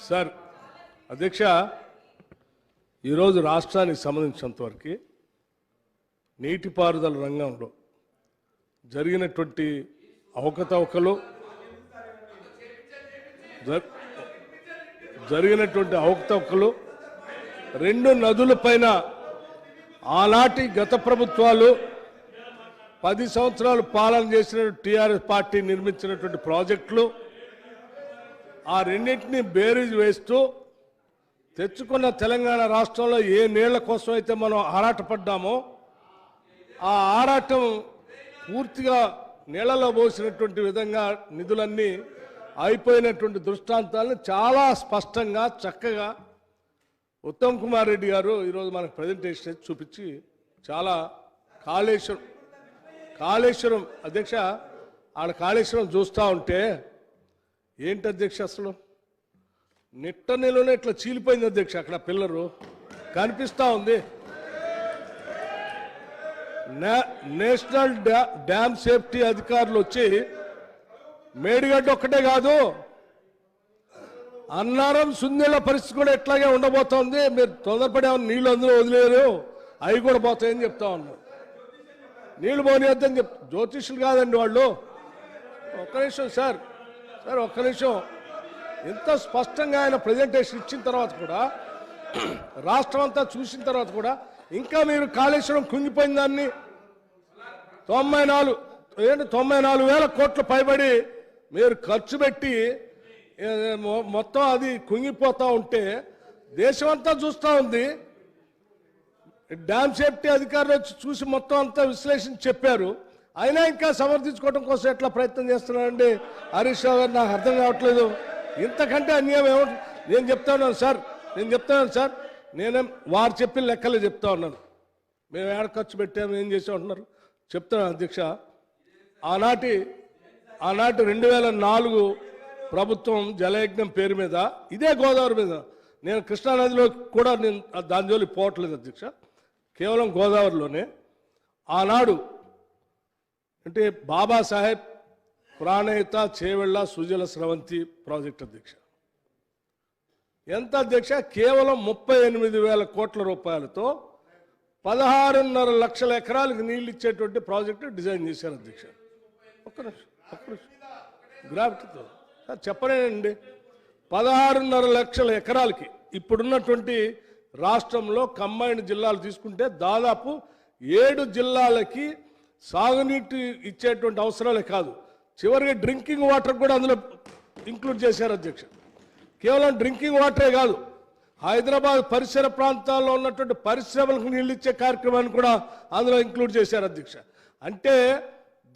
Sir అధ్యక్ష ఈరోజు రాష్ట్రానికి సంబంధించినంతవరకు నీటిపారుదల రంగంలో జరిగినటువంటి అవకతవకలు రెండు నదులపైన ఆనాటి గత ప్రభుత్వాలు 10 సంవత్సరాలు పాలన చేసిన టీఆర్ఎస్ పార్టీ నిర్మించినటువంటి ప్రాజెక్టులు ఆ రెండింటిని బేరీజ్ వేస్తూ తెచ్చుకున్న తెలంగాణ రాష్ట్రంలో ఏ నీళ్ల కోసం అయితే మనం ఆరాటపడ్డామో ఆ ఆరాటం పూర్తిగా నీళ్లలో పోసినటువంటి విధంగా నిధులన్నీ అయిపోయినటువంటి దృష్టాంతాలను చాలా స్పష్టంగా చక్కగా ఉత్తమ్ కుమార్ రెడ్డి గారు ఈరోజు మనకు ప్రజెంటేషన్ చూపించి చాలా కాళేశ్వరం అధ్యక్ష ఆడ కాళేశ్వరం చూస్తూ ఉంటే ఏంటి అధ్యక్ష అసలు నిట్ట నెలలోనే ఇట్లా చీలిపోయింది అధ్యక్ష అక్కడ పిల్లరు కనిపిస్తూ ఉంది. నేషనల్ డ్యామ్ సేఫ్టీ అధికారులు వచ్చి మేడిగడ్డ ఒక్కటే కాదు అన్నారం సుందీల పరిస్థితి కూడా ఎట్లాగే ఉండబోతోంది. మీరు తొందరపడే నీళ్ళు అందులో వదిలేరు అవి కూడా పోతాయని చెప్తా ఉన్నారు. నీళ్లు పోనీయద్దని జ్యోతిష్యులు కాదండి వాళ్ళు. ఒక్క నిమిషం సార్ ఒక్క నిమిషం. ఇంత స్పష్టంగా ఆయన ప్రజెంటేషన్ ఇచ్చిన తర్వాత కూడా రాష్ట్రం అంతా చూసిన తర్వాత కూడా ఇంకా మీరు కాళేశ్వరం కుంగిపోయిన దాన్ని 94,000 కోట్లు పైబడి మీరు ఖర్చు పెట్టి మొత్తం అది కుంగిపోతూ ఉంటే దేశమంతా చూస్తూ ఉంది. డ్యామ్ సేఫ్టీ అధికారులు వచ్చి చూసి మొత్తం అంతా విశ్లేషణ చెప్పారు. అయినా ఇంకా సమర్థించుకోవడం కోసం ఎట్లా ప్రయత్నం చేస్తున్నారండి హరీష్ రావు గారు? నాకు అర్థం కావట్లేదు. ఇంతకంటే అన్యాయం ఏమిటి? నేను చెప్తాను సార్ నేనేం వారు చెప్పిన లెక్కలే చెప్తా ఉన్నాను. మేము ఏడ ఖర్చు పెట్టాము ఏం చేసాం అంటున్నారు చెప్తున్నాను అధ్యక్ష. ఆనాటి 2004 ప్రభుత్వం జలయజ్ఞం పేరు మీద ఇదే గోదావరి మీద, నేను కృష్ణానదిలో కూడా నేను దాని జోలికి పోవట్లేదు అధ్యక్ష, కేవలం గోదావరిలోనే ఆనాడు అంటే బాబాసాహెబ్ ప్రాణహిత చేవెళ్ళ సుజల స్రవంతి ప్రాజెక్ట్ అధ్యక్ష ఎంత అధ్యక్ష? కేవలం 38,000 కోట్ల రూపాయలతో 16.5 లక్షల ఎకరాలకు నీళ్ళు ఇచ్చేటువంటి ప్రాజెక్టు డిజైన్ చేశారు అధ్యక్ష. ఒక్క నిమిషం గ్రావిటీతో చెప్పలేనండి. 16.5 లక్షల ఎకరాలకి ఇప్పుడున్నటువంటి రాష్ట్రంలో కంబైన్డ్ జిల్లాలు తీసుకుంటే దాదాపు 7 జిల్లాలకి సాగునీటి ఇచ్చేటువంటి అవసరాలే కాదు, చివరికి డ్రింకింగ్ వాటర్ కూడా అందులో ఇంక్లూడ్ చేశారు అధ్యక్ష. కేవలం డ్రింకింగ్ వాటరే కాదు, హైదరాబాద్ పరిసర ప్రాంతాల్లో ఉన్నటువంటి పరిశ్రమలకు నీళ్ళు ఇచ్చే కార్యక్రమాన్ని కూడా అందులో ఇంక్లూడ్ చేశారు అధ్యక్ష. అంటే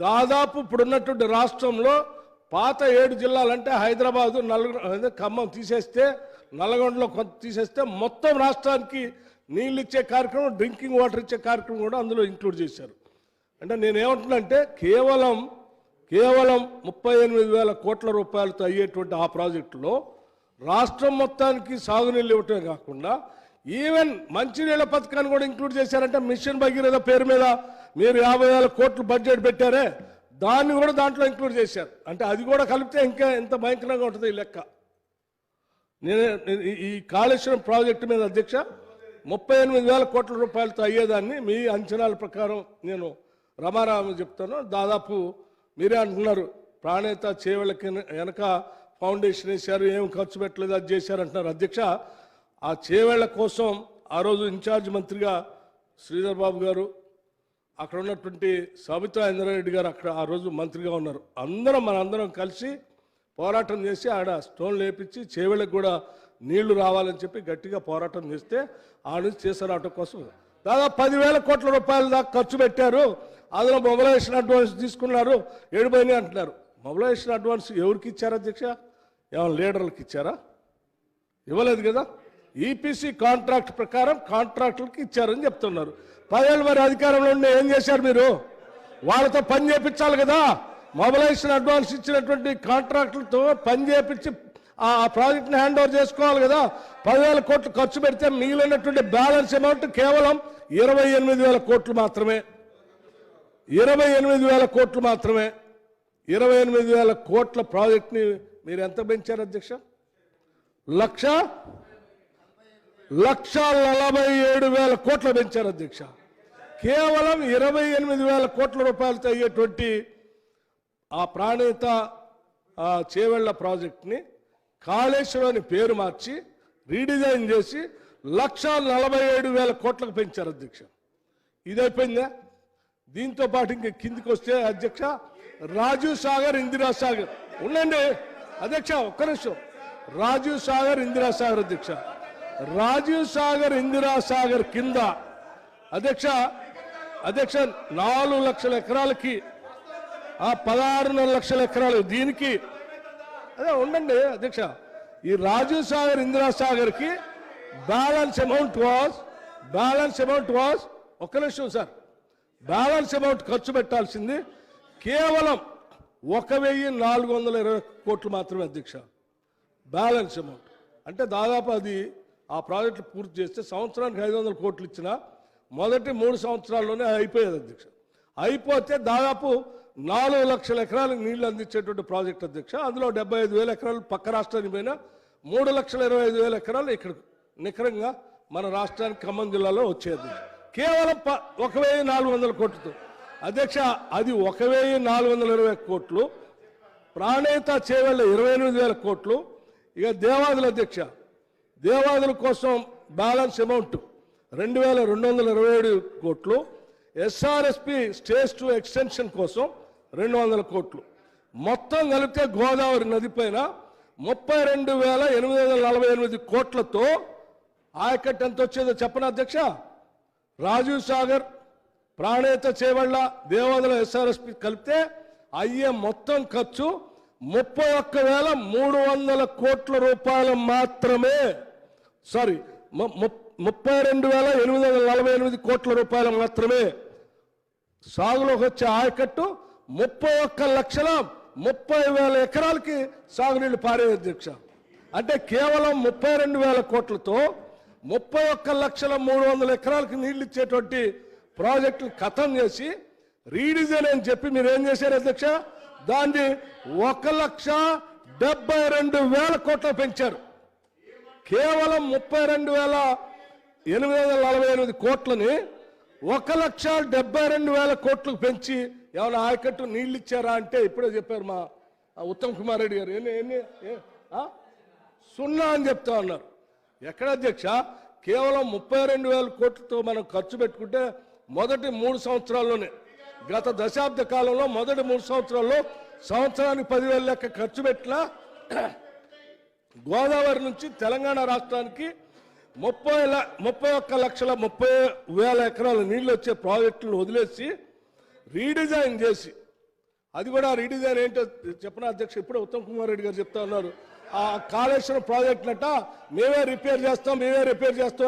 దాదాపు ఇప్పుడున్నటువంటి రాష్ట్రంలో పాత 7 జిల్లాలంటే హైదరాబాదు, ఖమ్మం తీసేస్తే, నల్గొండలో కొంత తీసేస్తే మొత్తం రాష్ట్రానికి నీళ్ళు ఇచ్చే కార్యక్రమం, డ్రింకింగ్ వాటర్ ఇచ్చే కార్యక్రమం కూడా అందులో ఇంక్లూడ్ చేశారు. అంటే నేనేమంటున్నానంటే కేవలం 38,000 కోట్ల రూపాయలతో అయ్యేటువంటి ఆ ప్రాజెక్టులో రాష్ట్రం మొత్తానికి సాగునీళ్ళు ఇవ్వటమే కాకుండా ఈవెన్ మంచినీళ్ళ పథకాన్ని కూడా ఇంక్లూడ్ చేశారంటే మిషన్ భగీరథ పేరు మీద మీరు 50,000 కోట్లు బడ్జెట్ పెట్టారే దాన్ని కూడా దాంట్లో ఇంక్లూడ్ చేశారు. అంటే అది కూడా కలిపితే ఇంకా ఎంత భయంకరంగా ఉంటుంది ఈ లెక్క. నేను ఈ కాళేశ్వరం ప్రాజెక్టు మీద అధ్యక్ష 38,000 కోట్ల రూపాయలతో అయ్యేదాన్ని మీ అంచనాల ప్రకారం నేను రమారామ చెప్తాను. దాదాపు మీరే అంటున్నారు ప్రాణేత చేవెళ్ళకి వెనక ఫౌండేషన్ వేశారు, ఏం ఖర్చు పెట్టలేదు, అది చేశారు అంటున్నారు అధ్యక్ష. ఆ చేవేళ్ల కోసం ఆ రోజు ఇన్ఛార్జ్ మంత్రిగా శ్రీధర్ బాబు గారు, అక్కడ ఉన్నటువంటి సబితా ఇంద్రారెడ్డి గారు అక్కడ ఆ రోజు మంత్రిగా ఉన్నారు. మనందరం కలిసి పోరాటం చేసి ఆడ స్టోన్ లేపించి చేవేళ్ళకి కూడా నీళ్లు రావాలని చెప్పి గట్టిగా పోరాటం చేస్తే ఆ నుంచి చేసరావటం కోసం దాదాపు 10,000 కోట్ల రూపాయల దాకా ఖర్చు పెట్టారు. అందులో మొబిలైజేషన్ అడ్వాన్స్ తీసుకున్నారు, ఏడుపోయినాయి అంటున్నారు. మొబిలైజేషన్ అడ్వాన్స్ ఎవరికి ఇచ్చారు అధ్యక్ష? ఏమైనా లీడర్లకు ఇచ్చారా? ఇవ్వలేదు కదా. ఈపీసీ కాంట్రాక్ట్ ప్రకారం కాంట్రాక్టులకి ఇచ్చారని చెప్తున్నారు. 10 ఏళ్ళు మరి అధికారంలో ఉండి ఏం చేశారు మీరు? వాళ్ళతో పని చేయించాలి కదా. మొబిలైజేషన్ అడ్వాన్స్ ఇచ్చినటువంటి కాంట్రాక్టులతో పని చేయించి ఆ ప్రాజెక్ట్ని హ్యాండ్ ఓవర్ చేసుకోవాలి కదా. 10,000 కోట్లు ఖర్చు పెడితే మిగిలినటువంటి బ్యాలెన్స్ అమౌంట్ కేవలం 28,000 కోట్లు మాత్రమే. 28,000 కోట్లు మాత్రమే. 28,000 కోట్ల ప్రాజెక్ట్ని మీరు ఎంత పెంచారు అధ్యక్ష? 1,47,000 కోట్లు పెంచారు అధ్యక్ష. కేవలం 28,000 కోట్ల రూపాయలతో అయ్యేటువంటి ఆ ప్రాణేత చేవెళ్ల ప్రాజెక్ట్ని కాళేశ్వరం అని పేరు మార్చి రీడిజైన్ చేసి 1,47,000 కోట్లకు పెంచారు అధ్యక్ష. ఇది అయిపోయిందా? దీంతో పాటు ఇంక కిందికి వస్తే అధ్యక్ష రాజీవ్ సాగర్, ఇందిరా సాగర్ ఉండండి అధ్యక్ష, ఒక్క నిమిషం. రాజీవ్ సాగర్, ఇందిరా సాగర్ అధ్యక్ష, రాజీవ్ సాగర్, ఇందిరా సాగర్ కింద అధ్యక్ష 4 లక్షల ఎకరాలకి 16.5 లక్షల ఎకరాలు దీనికి అదే ఉండండి అధ్యక్ష. ఈ రాజీవ్ సాగర్, ఇందిరా సాగర్ కి బ్యాలెన్స్ అమౌంట్ వాజ్ ఒక్క నిమిషం సార్, బ్యాలెన్స్ అమౌంట్ ఖర్చు పెట్టాల్సింది కేవలం 1,420 కోట్లు మాత్రమే అధ్యక్ష. బ్యాలెన్స్ అమౌంట్ అంటే దాదాపు అది ఆ ప్రాజెక్టులు పూర్తి చేస్తే సంవత్సరానికి 500 కోట్లు ఇచ్చినా మొదటి 3 సంవత్సరాల్లోనే అయిపోయేది అధ్యక్ష. అయిపోతే దాదాపు 4 లక్షల ఎకరాలకు నీళ్లు అందించేటువంటి ప్రాజెక్ట్ అధ్యక్ష. అందులో 75,000 ఎకరాలు పక్క రాష్ట్రానికి పోయినా 3,25,000 ఎకరాలు ఇక్కడ నికరంగా మన రాష్ట్రానికి ఖమ్మం జిల్లాలో వచ్చేది కేవలం 1,400 కోట్లతో అధ్యక్ష. అది 1,420 కోట్లు, ప్రాణేత చేవెళ్ళ 28,000 కోట్లు. ఇక దేవాదుల అధ్యక్ష, దేవాదుల కోసం బ్యాలెన్స్ అమౌంట్ 2,227 కోట్లు, ఎస్ఆర్ఎస్పి స్టేజ్ 2 ఎక్స్టెన్షన్ కోసం 200 కోట్లు. మొత్తం కలిపితే గోదావరి నది పైన 32,848 కోట్లతో ఆయకట్టు ఎంత వచ్చేదో చెప్పనా అధ్యక్ష? రాజీవ్ సాగర్, ప్రాణేత చేవళ్ళ, దేవాదుల, ఎస్ఆర్ఎస్పి కలిపితే అయ్యే మొత్తం ఖర్చు 31,300 కోట్ల రూపాయలు మాత్రమే. సారీ, 32,848 కోట్ల రూపాయలు మాత్రమే. సాగులోకి వచ్చే ఆయకట్టు 31,30,000 ఎకరాలకి సాగునీళ్లు పారే అధ్యక్ష. అంటే కేవలం 32,000 కోట్లతో 31,300,000 ఎకరాలకి నీళ్లు ఇచ్చేటువంటి ప్రాజెక్టులు ఖతం చేసి రీడిజైన్ అని చెప్పి మీరు ఏం చేశారు అధ్యక్ష? దాన్ని 1,72,000 కోట్లు పెంచారు. కేవలం 32,848 కోట్లని 1,72,000 కోట్లకు పెంచి ఏమైనా ఆయకట్టు నీళ్ళు ఇచ్చారా అంటే ఇప్పుడే చెప్పారు మా ఉత్తమ్ కుమార్ రెడ్డి గారు. సున్నా అని చెప్తా ఉన్నారు. ఎక్కడ అధ్యక్ష? కేవలం 32,000 కోట్లతో మనం ఖర్చు పెట్టుకుంటే మొదటి 3 సంవత్సరాల్లోనే, గత దశాబ్ద కాలంలో మొదటి 3 సంవత్సరాల్లో సంవత్సరానికి 10,000 లెక్క ఖర్చు పెట్టినా గోదావరి నుంచి తెలంగాణ రాష్ట్రానికి 31,30,000 ఎకరాల నీళ్లు వచ్చే ప్రాజెక్టులను వదిలేసి రీడిజైన్ చేసి, అది కూడా రీడిజైన్ ఏంటో చెప్పిన అధ్యక్ష ఇప్పుడే ఉత్తమ్ కుమార్ రెడ్డి గారు చెప్తా ఉన్నారు. ఆ కాళేశ్వరం ప్రాజెక్టులట మేమే రిపేర్ చేస్తాం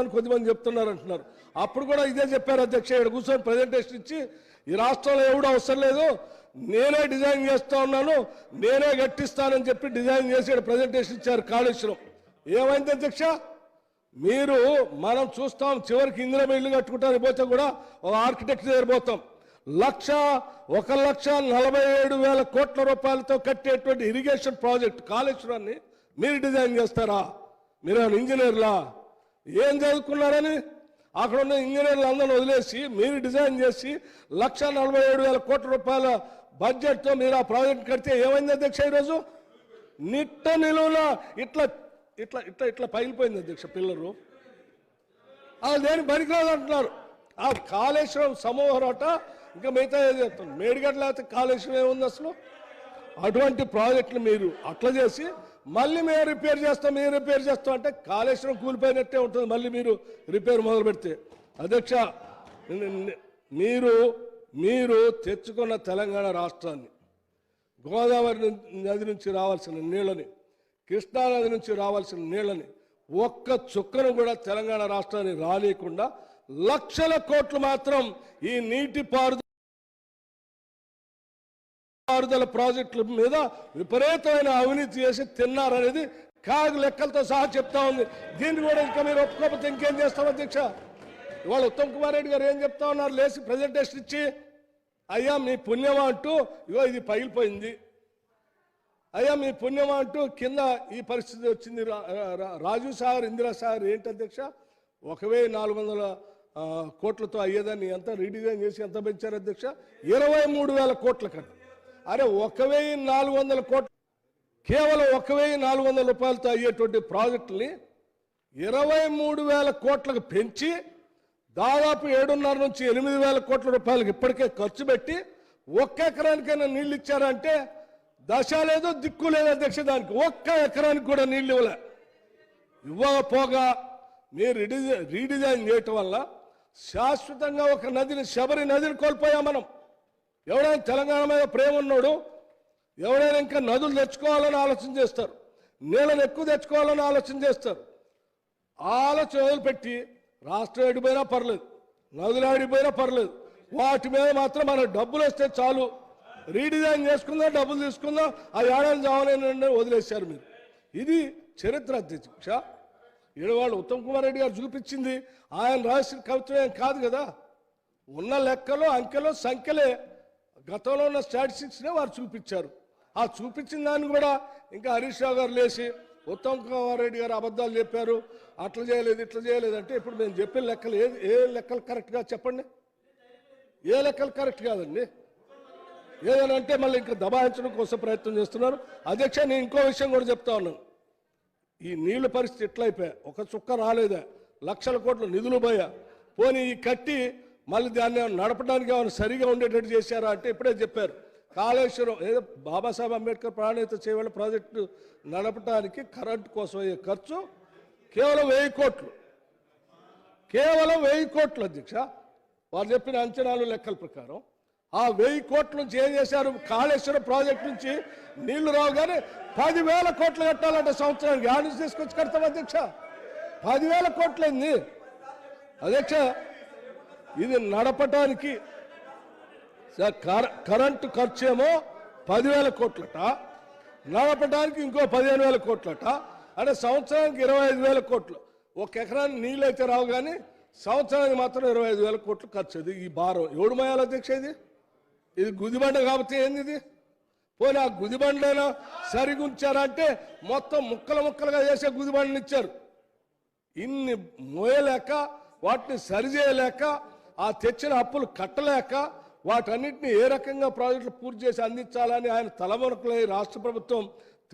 అని కొద్దిమంది చెప్తున్నారు అంటున్నారు. అప్పుడు కూడా ఇదే చెప్పారు అధ్యక్ష. ఇక్కడ కూర్చొని ప్రజెంటేషన్ ఇచ్చి ఈ రాష్ట్రంలో ఎవడో అవసరం లేదు, నేనే డిజైన్ చేస్తా ఉన్నాను, నేనే గట్టిస్తానని చెప్పి డిజైన్ చేసి ప్రజెంటేషన్ ఇచ్చారు కాళేశ్వరం. ఏమైంది అధ్యక్ష? మీరు మనం చూస్తాం చివరికి ఇందిరా ఇల్లు కట్టుకుంటానికి పోతే కూడా ఒక ఆర్కిటెక్ట్ దగ్గర పోతాం. 1,47,000 కోట్ల రూపాయలతో కట్టేటువంటి ఇరిగేషన్ ప్రాజెక్ట్ కాళేశ్వరాన్ని మీరు డిజైన్ చేస్తారా? మీరు ఇంజనీర్లా? ఏం చదువుకున్నారని అక్కడ ఉన్న ఇంజనీర్లు అందరిని వదిలేసి మీరు డిజైన్ చేసి 1,47,000 కోట్ల రూపాయల బడ్జెట్తో మీరు ఆ ప్రాజెక్ట్ కడితే ఏమైంది అధ్యక్ష? ఈరోజు నిట్ట నిలువున ఇట్లా ఇట్లా ఇట్లా ఇట్లా పగిలిపోయింది అధ్యక్ష. పిల్లలు అది దేని పనికిరాదు అంటున్నారు. ఆ కాళేశ్వరం సమూహరాట ఇంకా మిగతా ఏది చెప్తాను, మేడిగడ్డ లేకపోతే కాళేశ్వరం ఏముంది అసలు? అటువంటి ప్రాజెక్టులు మీరు అట్లా చేసి మళ్ళీ మేము రిపేర్ చేస్తాం అంటే కాళేశ్వరం కూలిపోయినట్టే ఉంటుంది. మళ్ళీ మీరు రిపేర్ మొదలు పెడితే అధ్యక్ష, మీరు తెచ్చుకున్న తెలంగాణ రాష్ట్రాన్ని గోదావరి నది నుంచి రావాల్సిన నీళ్ళని, కృష్ణా నది నుంచి రావాల్సిన నీళ్ళని ఒక్క చుక్కను కూడా తెలంగాణ రాష్ట్రాన్ని రానియకుండా లక్షల కోట్లు మాత్రం ఈ నీటి పారుదల ప్రాజెక్టుల మీద విపరీతమైన అవినీతి చేసి తిన్నారనేది కాగు లెక్కలతో సహా చెప్తా ఉంది. దీన్ని కూడా ఇంకా మీరు ఒప్పుకోకపోతే ఇంకేం చేస్తాం అధ్యక్ష? ఇవాళ ఉత్తమ్ కుమార్ రెడ్డి గారు ఏం చెప్తా ఉన్నారు? లేచి ప్రజెంటేషన్ ఇచ్చి అయ్యా మీ పుణ్యమా అంటూ ఇగో ఇది పగిలిపోయింది, అయ్యా మీ పుణ్యం అంటూ కింద ఈ పరిస్థితి వచ్చింది. రాజీవ్ సాగర్, ఇందిరా సాగర్ ఏంటి అధ్యక్ష, 1400 కోట్లతో అయ్యేదాన్ని ఎంత రీడిజైన్ చేసి ఎంత పెంచారు అధ్యక్ష? 23,000 కోట్ల కట్ట. అరే 1400 కోట్లు, కేవలం 1400 రూపాయలతో అయ్యేటువంటి ప్రాజెక్టుని 23,000 కోట్లకు పెంచి దాదాపు 7.5 నుంచి 8,000 కోట్ల రూపాయలకు ఇప్పటికే ఖర్చు పెట్టి ఒక్క ఎకరానికైనా నీళ్ళు ఇచ్చారంటే దశ లేదు, దిక్కు లేదు అధ్యక్ష. దానికి ఒక్క ఎకరానికి కూడా నీళ్ళు ఇవ్వకపోగా మీరు రీడిజైన్ చేయటం వల్ల శాశ్వతంగా ఒక నదిని, శబరి నదిని కోల్పోయాం మనం. ఎవడైనా తెలంగాణ మీద ప్రేమ ఉన్నాడు, ఎవరైనా ఇంకా నదులు తెచ్చుకోవాలని ఆలోచన చేస్తారు, నీళ్ళని ఎక్కువ తెచ్చుకోవాలని ఆలోచన చేస్తారు. ఆలోచన వదిలిపెట్టి రాష్ట్రం ఆడిపోయినా పర్లేదు, నదులు ఆడిపోయినా పర్లేదు, వాటి మీద మాత్రం మనకు డబ్బులు వస్తే చాలు, రీడిజైన్ చేసుకుందాం, డబ్బులు తీసుకుందాం, అది ఏడాది చావలేని వదిలేశారు మీరు. ఇది చరిత్ర అధ్యక్ష. ఈడవాళ్ళు ఉత్తమ్ కుమార్ రెడ్డి గారు చూపించింది ఆయన రాసిన కవిత్వం ఏం కాదు కదా. ఉన్న లెక్కలు, అంకెలు, సంఖ్యలే, గతంలో ఉన్న స్టాటిస్టిక్స్నే వారు చూపించారు. ఆ చూపించిన దాన్ని కూడా ఇంకా హరీష్ రావు గారు లేచి ఉత్తమ్ కుమార్ రెడ్డి గారు అబద్ధాలు చెప్పారు, అట్లా చేయలేదు, ఇట్లా చేయలేదు అంటే ఇప్పుడు నేను చెప్పిన లెక్కలు ఏ లెక్కలు కరెక్ట్గా చెప్పండి? ఏ లెక్కలు కరెక్ట్ కాదండి. ఏదనంటే మళ్ళీ ఇంకా దబాయించడం కోసం ప్రయత్నం చేస్తున్నారు. అధ్యక్ష, నేను ఇంకో విషయం కూడా చెప్తా ఉన్నాను. ఈ నీళ్ల పరిస్థితి ఎట్లయిపోయా, ఒక చుక్క రాలేదా, లక్షల కోట్ల నిధులు పోయా, పోనీ ఈ కట్టి మళ్ళీ దాన్ని నడపడానికి ఏమైనా సరిగా ఉండేటట్టు చేశారా అంటే ఇప్పుడే చెప్పారు. కాళేశ్వరం ఏదో బాబాసాహెబ్ అంబేద్కర్ ప్రాణహిత చేయవల ప్రాజెక్టు నడపడానికి కరెంటు కోసం అయ్యే ఖర్చు కేవలం 1000 కోట్లు, కేవలం 1000 కోట్లు అధ్యక్ష. వారు చెప్పిన అంచనాలు, లెక్కల ప్రకారం ఆ 1000 కోట్ల నుంచి ఏం చేశారు? కాళేశ్వరం ప్రాజెక్టు నుంచి నీళ్లు రావు కానీ 10,000 కోట్లు కట్టాలంటే సంవత్సరానికి యాడ్ నుంచి తీసుకొచ్చి కడతాం అధ్యక్ష. 10,000 కోట్లయింది అధ్యక్ష. ఇది నడపటానికి కరెంటు ఖర్చు ఏమో 10,000 కోట్లట, నడపడానికి ఇంకో 15,000 కోట్లట, అంటే సంవత్సరానికి 25,000 కోట్లు. ఒక ఎకరానికి నీళ్ళు అయితే రావు కానీ సంవత్సరానికి మాత్రం 25,000 కోట్లు ఖర్చు. అది ఈ భారం ఎవడు మోయాలి అధ్యక్ష? ఇది గుదిబండ కాబట్టి ఏంది ఇది? పోనీ ఆ గుదిబండైనా సరిగా ఉంచారంటే మొత్తం ముక్కలు ముక్కలుగా చేసే గుదిబండని ఇచ్చారు. ఇన్ని మోయలేక, వాటిని సరిచేయలేక, ఆ తెచ్చిన అప్పులు కట్టలేక, వాటన్నిటిని ఏ రకంగా ప్రాజెక్టులు పూర్తి చేసి అందించాలని ఆయన తలమునకలై రాష్ట్ర ప్రభుత్వం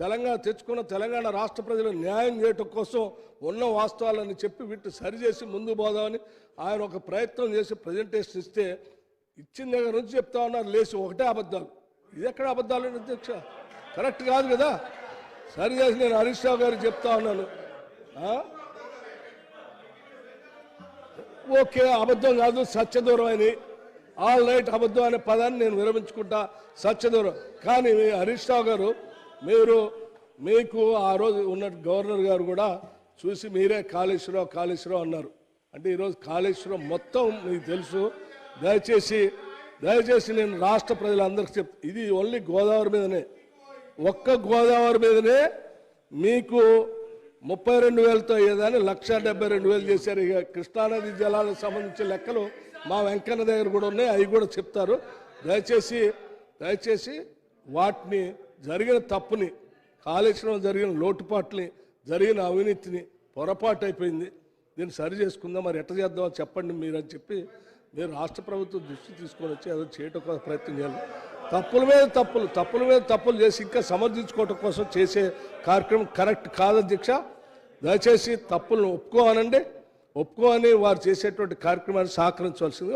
తెలంగాణ తెచ్చుకున్న తెలంగాణ రాష్ట్ర ప్రజలకు న్యాయం చేయటం కోసం ఉన్న వాస్తవాలని చెప్పి వీటిని సరిచేసి ముందు పోదామని ఆయన ఒక ప్రయత్నం చేసి ప్రజెంటేషన్ ఇస్తే ఇచ్చిన దగ్గర నుంచి చెప్తా ఉన్నారు లేచి ఒకటే అబద్ధాలు. ఇది ఎక్కడ అబద్ధాలు అధ్యక్ష? కరెక్ట్ కాదు కదా. సరి చేసి నేను హరీష్ రావు గారికి చెప్తా ఉన్నాను, ఓకే అబద్ధం కాదు, సత్యదూరం అని, ఆల్ రైట్, అబద్ధం అనే పదాన్ని నేను విరమించుకుంటా, సత్యదూరం. కానీ హరీష్ రావు గారు, మీకు ఆ రోజు ఉన్న గవర్నర్ గారు కూడా చూసి మీరే కాళేశ్వరం అన్నారు. అంటే ఈరోజు కాళేశ్వరం మొత్తం మీకు తెలుసు. దయచేసి నేను రాష్ట్ర ప్రజలందరికీ ఇది ఓన్లీ గోదావరి మీదనే, ఒక్క గోదావరి మీదనే మీకు 32,000తో అయ్యేదాన్ని 1,72,000 చేశారు. ఇక కృష్ణానది జలాలకు సంబంధించిన లెక్కలు మా వెంకన్న దగ్గర కూడా ఉన్నాయి, అవి కూడా చెప్తారు. దయచేసి వాటిని జరిగిన తప్పుని, కాళేశ్వరం జరిగిన లోటుపాట్లని, జరిగిన అవినీతిని, పొరపాటు అయిపోయింది, దీన్ని సరి చేసుకుందాం, మరి ఎట్లా చేద్దామో చెప్పండి మీరు అని చెప్పి మీరు రాష్ట్ర ప్రభుత్వం దృష్టి తీసుకొని వచ్చి అది చేయటం కోసం ప్రయత్నం చేయాలి. తప్పుల మీద తప్పులు చేసి ఇంకా సమర్థించుకోవటం కోసం చేసే కార్యక్రమం కరెక్ట్ కాదు అధ్యక్ష. దయచేసి తప్పులను ఒప్పుకోవాలండి, ఒప్పుకోని వారు చేసేటువంటి కార్యక్రమాన్ని సహకరించవలసింది.